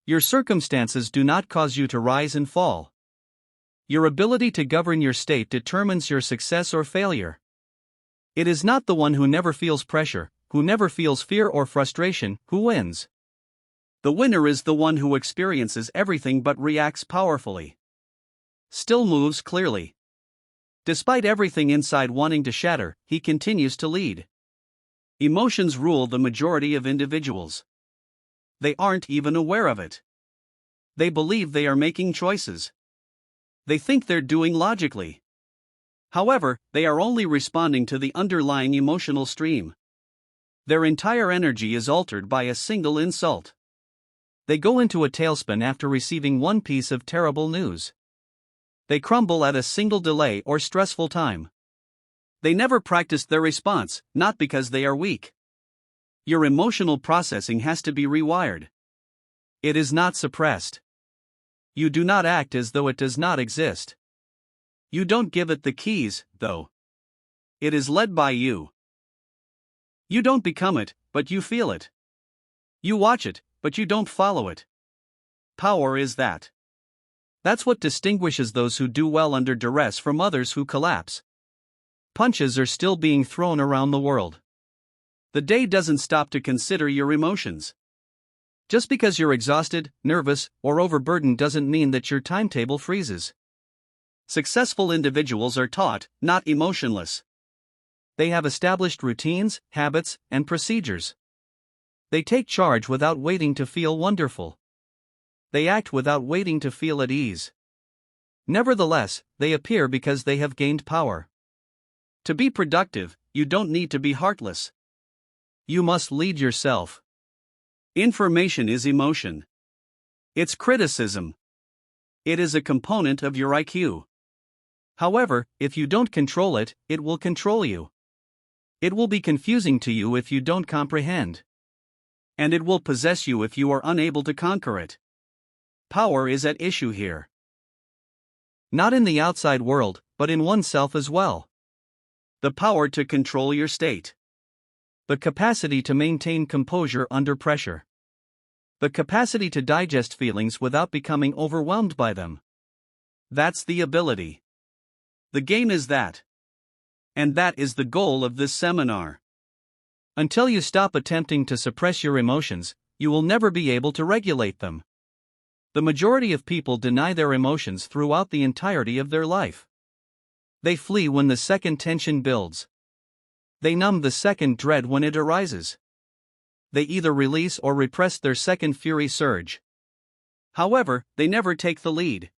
Your circumstances do not cause you to rise and fall. Your ability to govern your state determines your success or failure. It is not the one who never feels pressure, who never feels fear or frustration, who wins. The winner is the one who experiences everything but reacts powerfully. Still moves clearly. Despite everything inside wanting to shatter, he continues to lead. Emotions rule the majority of individuals. They aren't even aware of it. They believe they are making choices. They think they're doing logically. However, they are only responding to the underlying emotional stream. Their entire energy is altered by a single insult. They go into a tailspin after receiving one piece of terrible news. They crumble at a single delay or stressful time. They never practiced their response, not because they are weak. Your emotional processing has to be rewired. It is not suppressed. You do not act as though it does not exist. You don't give it the keys, though. It is led by you. You don't become it, but you feel it. You watch it, but you don't follow it. Power is that. That's what distinguishes those who do well under duress from others who collapse. Punches are still being thrown around the world. The day doesn't stop to consider your emotions. Just because you're exhausted, nervous, or overburdened doesn't mean that your timetable freezes. Successful individuals are taught, not emotionless. They have established routines, habits, and procedures. They take charge without waiting to feel wonderful. They act without waiting to feel at ease. Nevertheless, they appear because they have gained power. To be productive, you don't need to be heartless. You must lead yourself. Information is emotion. It's criticism. It is a component of your IQ. However, if you don't control it, it will control you. It will be confusing to you if you don't comprehend. And it will possess you if you are unable to conquer it. Power is at issue here. Not in the outside world, but in oneself as well. The power to control your state. The capacity to maintain composure under pressure. The capacity to digest feelings without becoming overwhelmed by them. That's the ability. The game is that. And that is the goal of this seminar. Until you stop attempting to suppress your emotions, you will never be able to regulate them. The majority of people deny their emotions throughout the entirety of their life. They flee when the second tension builds. They numb the second dread when it arises. They either release or repress their second fury surge. However, they never take the lead.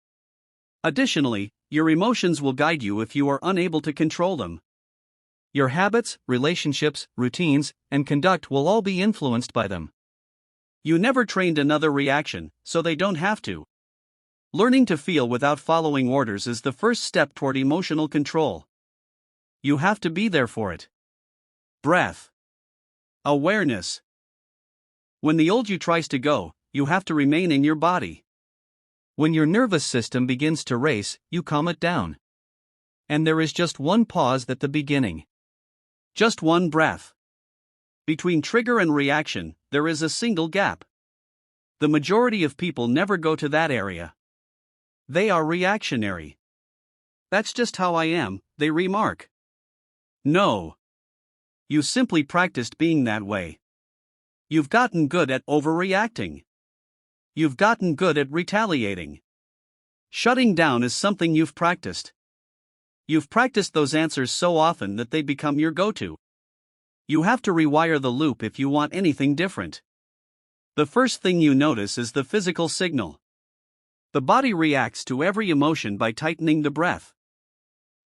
Additionally, your emotions will guide you if you are unable to control them. Your habits, relationships, routines, and conduct will all be influenced by them. You never trained another reaction, so they don't have to. Learning to feel without following orders is the first step toward emotional control. You have to be there for it. Breath. Awareness. When the old you tries to go, you have to remain in your body. When your nervous system begins to race, you calm it down. And there is just one pause at the beginning. Just one breath. Between trigger and reaction, there is a single gap. The majority of people never go to that area. They are reactionary. That's just how I am, they remark. No. You simply practiced being that way. You've gotten good at overreacting. You've gotten good at retaliating. Shutting down is something you've practiced. You've practiced those answers so often that they become your go-to. You have to rewire the loop if you want anything different. The first thing you notice is the physical signal. The body reacts to every emotion by tightening the breath.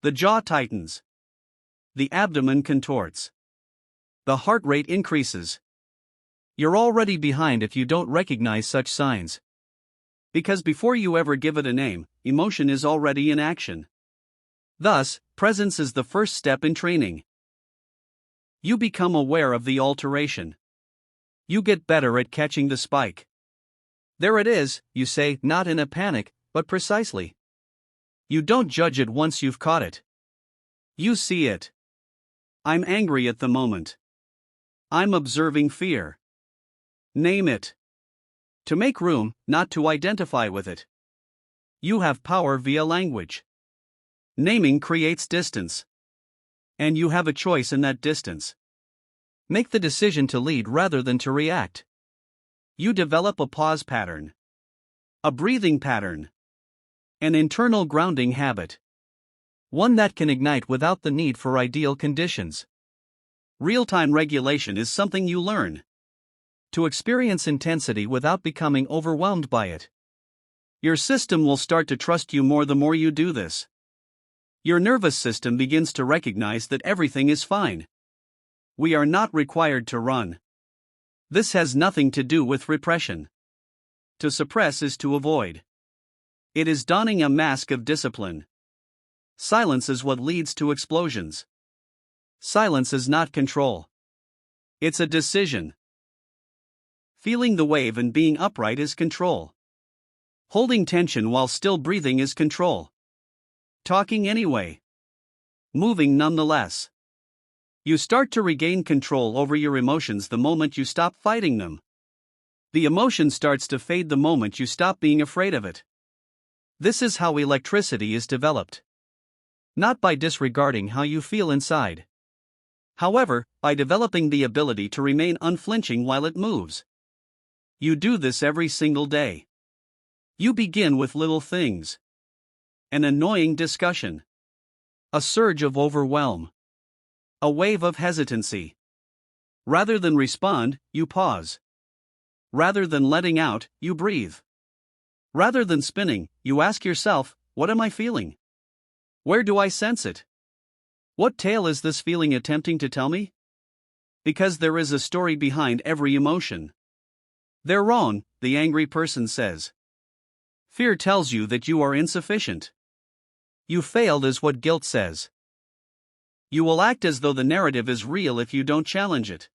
The jaw tightens. The abdomen contorts. The heart rate increases. You're already behind if you don't recognize such signs. Because before you ever give it a name, emotion is already in action. Thus, presence is the first step in training. You become aware of the alteration. You get better at catching the spike. There it is, you say, not in a panic, but precisely. You don't judge it once you've caught it. You see it. I'm angry at the moment. I'm observing fear. Name it. To make room, not to identify with it. You have power via language. Naming creates distance. And you have a choice in that distance. Make the decision to lead rather than to react. You develop a pause pattern, a breathing pattern, an internal grounding habit. One that can ignite without the need for ideal conditions. Real-time regulation is something you learn. To experience intensity without becoming overwhelmed by it. Your system will start to trust you more the more you do this. Your nervous system begins to recognize that everything is fine. We are not required to run. This has nothing to do with repression. To suppress is to avoid. It is donning a mask of discipline. Silence is what leads to explosions. Silence is not control. It's a decision. Feeling the wave and being upright is control. Holding tension while still breathing is control. Talking anyway. Moving nonetheless. You start to regain control over your emotions the moment you stop fighting them. The emotion starts to fade the moment you stop being afraid of it. This is how electricity is developed. Not by disregarding how you feel inside. However, by developing the ability to remain unflinching while it moves. You do this every single day. You begin with little things. An annoying discussion. A surge of overwhelm. A wave of hesitancy. Rather than respond, you pause. Rather than letting out, you breathe. Rather than spinning, you ask yourself, what am I feeling? Where do I sense it? What tale is this feeling attempting to tell me? Because there is a story behind every emotion. They're wrong, the angry person says. Fear tells you that you are insufficient. You failed is what guilt says. You will act as though the narrative is real if you don't challenge it.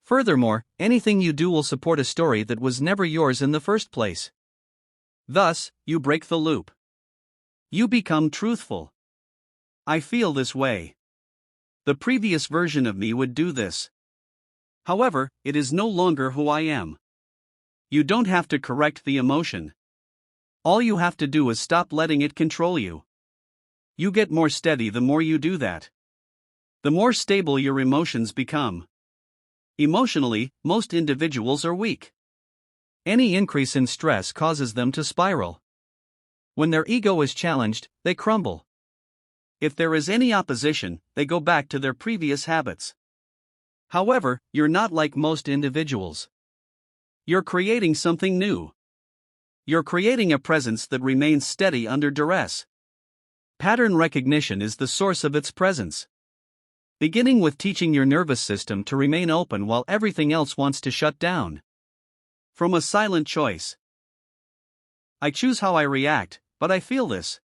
Furthermore, anything you do will support a story that was never yours in the first place. Thus, you break the loop. You become truthful. I feel this way. The previous version of me would do this. However, it is no longer who I am. You don't have to correct the emotion. All you have to do is stop letting it control you. You get more steady the more you do that. The more stable your emotions become. Emotionally, most individuals are weak. Any increase in stress causes them to spiral. When their ego is challenged, they crumble. If there is any opposition, they go back to their previous habits. However, you're not like most individuals. You're creating something new. You're creating a presence that remains steady under duress. Pattern recognition is the source of its presence. Beginning with teaching your nervous system to remain open while everything else wants to shut down. From a silent choice. I choose how I react, but I feel this.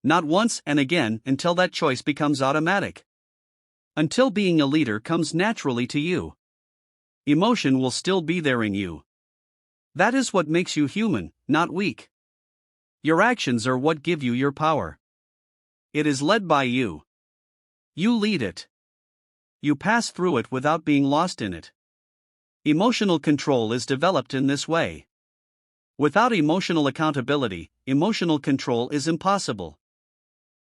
Not once and again until that choice becomes automatic. Until being a leader comes naturally to you. Emotion will still be there in you. That is what makes you human, not weak. Your actions are what give you your power. It is led by you. You lead it. You pass through it without being lost in it. Emotional control is developed in this way. Without emotional accountability, emotional control is impossible.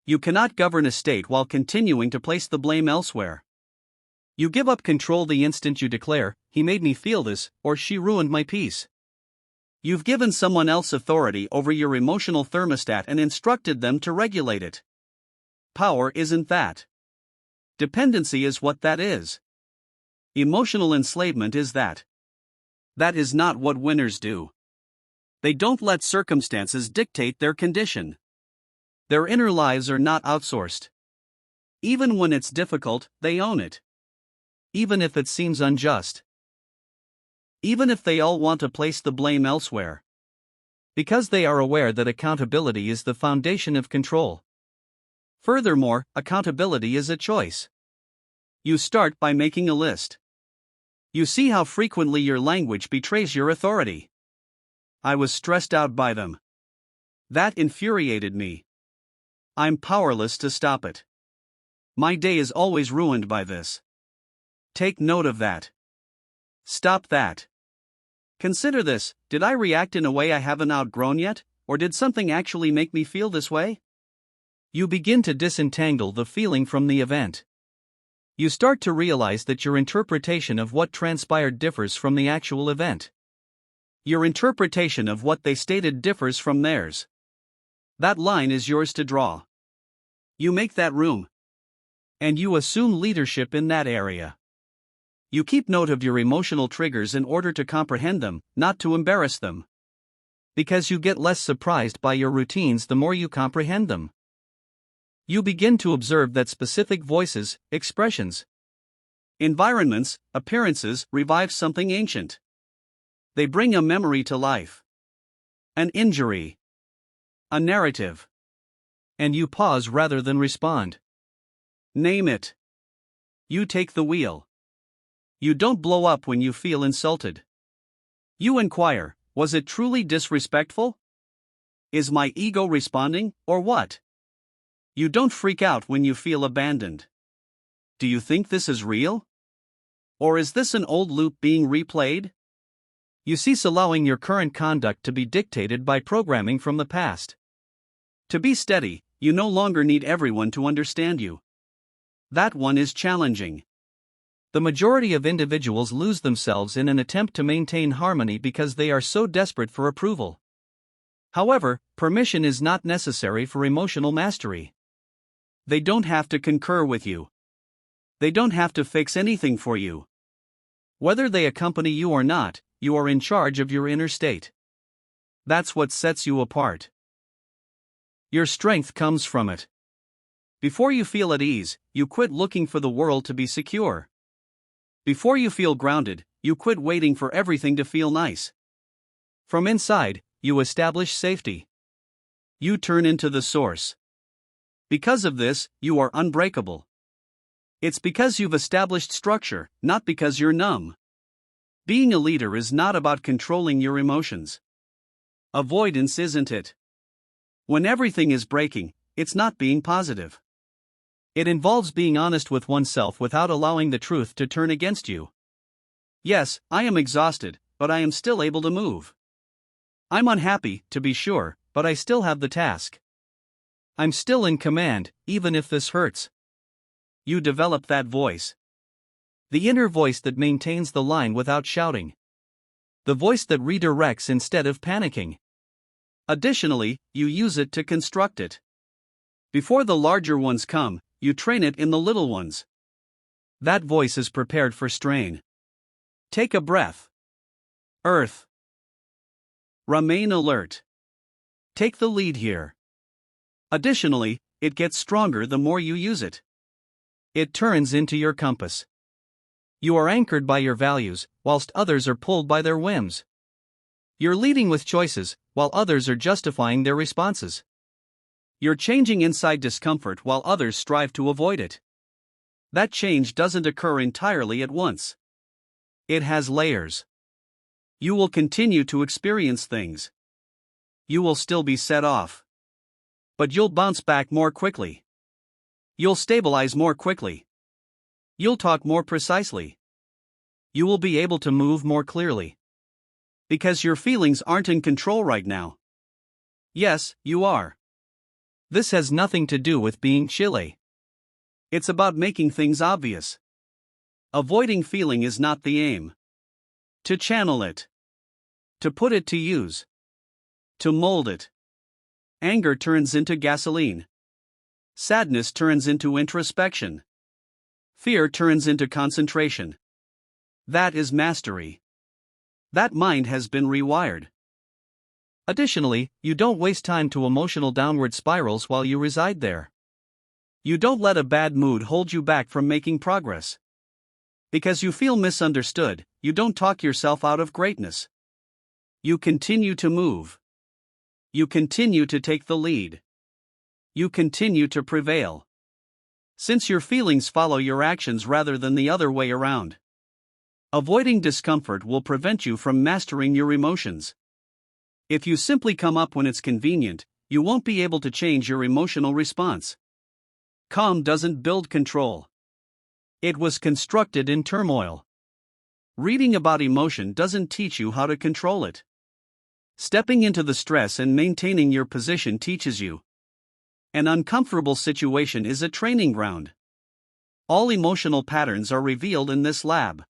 You cannot govern a state while continuing to place the blame elsewhere. You give up control the instant you declare, "He made me feel this," or "She ruined my peace." You've given someone else authority over your emotional thermostat and instructed them to regulate it. Power isn't that. Dependency is what that is. Emotional enslavement is that. That is not what winners do. They don't let circumstances dictate their condition. Their inner lives are not outsourced. Even when it's difficult, they own it. Even if it seems unjust. Even if they all want to place the blame elsewhere. Because they are aware that accountability is the foundation of control. Furthermore, accountability is a choice. You start by making a list. You see how frequently your language betrays your authority. I was stressed out by them. That infuriated me. I'm powerless to stop it. My day is always ruined by this. Take note of that. Stop that. Consider this: did I react in a way I haven't outgrown yet, or did something actually make me feel this way? You begin to disentangle the feeling from the event. You start to realize that your interpretation of what transpired differs from the actual event. Your interpretation of what they stated differs from theirs. That line is yours to draw. You make that room. And you assume leadership in that area. You keep note of your emotional triggers in order to comprehend them, not to embarrass them. Because you get less surprised by your routines the more you comprehend them. You begin to observe that specific voices, expressions, environments, appearances revive something ancient. They bring a memory to life, an injury, a narrative. And you pause rather than respond. Name it. You take the wheel. You don't blow up when you feel insulted. You inquire: was it truly disrespectful? Is my ego responding, or what? You don't freak out when you feel abandoned. Do you think this is real? Or is this an old loop being replayed? You cease allowing your current conduct to be dictated by programming from the past. To be steady, you no longer need everyone to understand you. That one is challenging. The majority of individuals lose themselves in an attempt to maintain harmony because they are so desperate for approval. However, permission is not necessary for emotional mastery. They don't have to concur with you. They don't have to fix anything for you. Whether they accompany you or not, you are in charge of your inner state. That's what sets you apart. Your strength comes from it. Before you feel at ease, you quit looking for the world to be secure. Before you feel grounded, you quit waiting for everything to feel nice. From inside, you establish safety. You turn into the source. Because of this, you are unbreakable. It's because you've established structure, not because you're numb. Being a leader is not about controlling your emotions. Avoidance isn't it. When everything is breaking, it's not being positive. It involves being honest with oneself without allowing the truth to turn against you. Yes, I am exhausted, but I am still able to move. I'm unhappy, to be sure, but I still have the task. I'm still in command, even if this hurts. You develop that voice. The inner voice that maintains the line without shouting. The voice that redirects instead of panicking. Additionally, you use it to construct it. Before the larger ones come, you train it in the little ones. That voice is prepared for strain. Take a breath. Earth. Remain alert. Take the lead here. Additionally, it gets stronger the more you use it. It turns into your compass. You are anchored by your values, whilst others are pulled by their whims. You're leading with choices, while others are justifying their responses. You're changing inside discomfort while others strive to avoid it. That change doesn't occur entirely at once. It has layers. You will continue to experience things. You will still be set off. But you'll bounce back more quickly. You'll stabilize more quickly. You'll talk more precisely. You will be able to move more clearly. Because your feelings aren't in control right now. Yes, you are. This has nothing to do with being chilly. It's about making things obvious. Avoiding feeling is not the aim. To channel it. To put it to use. To mold it. Anger turns into gasoline. Sadness turns into introspection. Fear turns into concentration. That is mastery. That mind has been rewired. Additionally, you don't waste time to emotional downward spirals while you reside there. You don't let a bad mood hold you back from making progress. Because you feel misunderstood, you don't talk yourself out of greatness. You continue to move. You continue to take the lead. You continue to prevail. Since your feelings follow your actions rather than the other way around. Avoiding discomfort will prevent you from mastering your emotions. If you simply come up when it's convenient, you won't be able to change your emotional response. Calm doesn't build control. It was constructed in turmoil. Reading about emotion doesn't teach you how to control it. Stepping into the stress and maintaining your position teaches you. An uncomfortable situation is a training ground. All emotional patterns are revealed in this lab.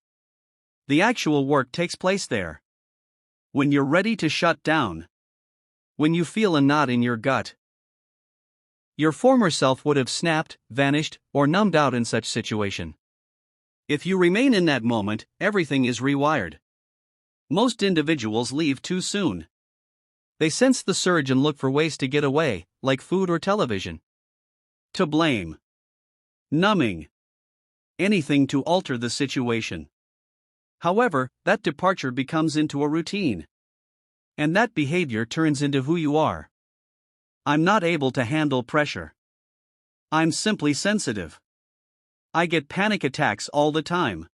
The actual work takes place there. When you're ready to shut down. When you feel a knot in your gut. Your former self would have snapped, vanished, or numbed out in such situation. If you remain in that moment, everything is rewired. Most individuals leave too soon. They sense the surge and look for ways to get away, like food or television. To blame. Numbing. Anything to alter the situation. However, that departure becomes into a routine. And that behavior turns into who you are. I'm not able to handle pressure. I'm simply sensitive. I get panic attacks all the time.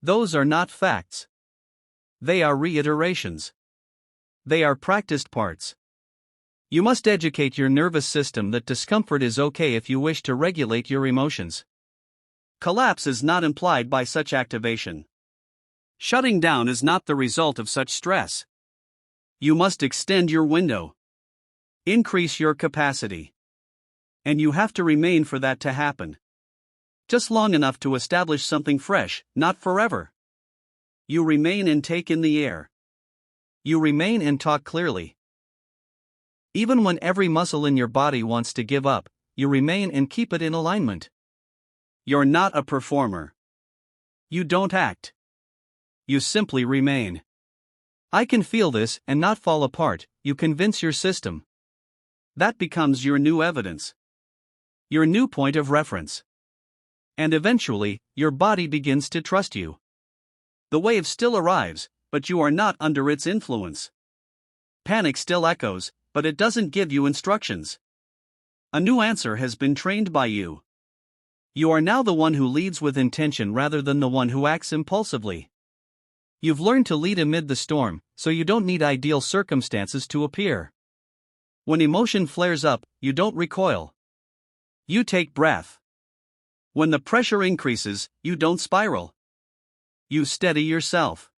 Those are not facts. They are reiterations. They are practiced parts. You must educate your nervous system that discomfort is okay if you wish to regulate your emotions. Collapse is not implied by such activation. Shutting down is not the result of such stress. You must extend your window. Increase your capacity. And you have to remain for that to happen. Just long enough to establish something fresh, not forever. You remain and take in the air. You remain and talk clearly. Even when every muscle in your body wants to give up, you remain and keep it in alignment. You're not a performer. You don't act. You simply remain. I can feel this and not fall apart, you convince your system. That becomes your new evidence. Your new point of reference. And eventually, your body begins to trust you. The wave still arrives, but you are not under its influence. Panic still echoes, but it doesn't give you instructions. A new answer has been trained by you. You are now the one who leads with intention rather than the one who acts impulsively. You've learned to lead amid the storm, so you don't need ideal circumstances to appear. When emotion flares up, you don't recoil. You take breath. When the pressure increases, you don't spiral. You steady yourself.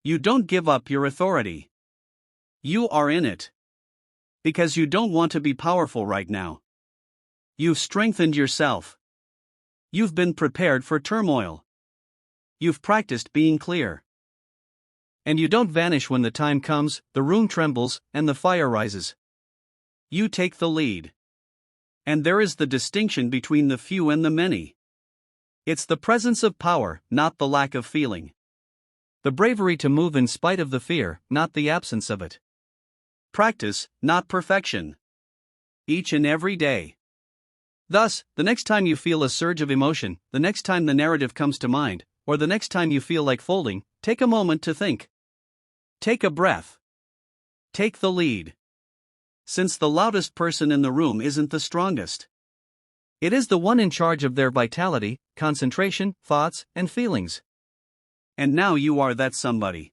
You don't give up your authority. You are in it. Because you don't want to be powerful right now. You've strengthened yourself. You've been prepared for turmoil. You've practiced being clear. And you don't vanish when the time comes, the room trembles, and the fire rises. You take the lead. And there is the distinction between the few and the many. It's the presence of power, not the lack of feeling. The bravery to move in spite of the fear, not the absence of it. Practice, not perfection. Each and every day. Thus, the next time you feel a surge of emotion, the next time the narrative comes to mind, or the next time you feel like folding, take a moment to think. Take a breath. Take the lead. Since the loudest person in the room isn't the strongest. It is the one in charge of their vitality, concentration, thoughts, and feelings. And now you are that somebody.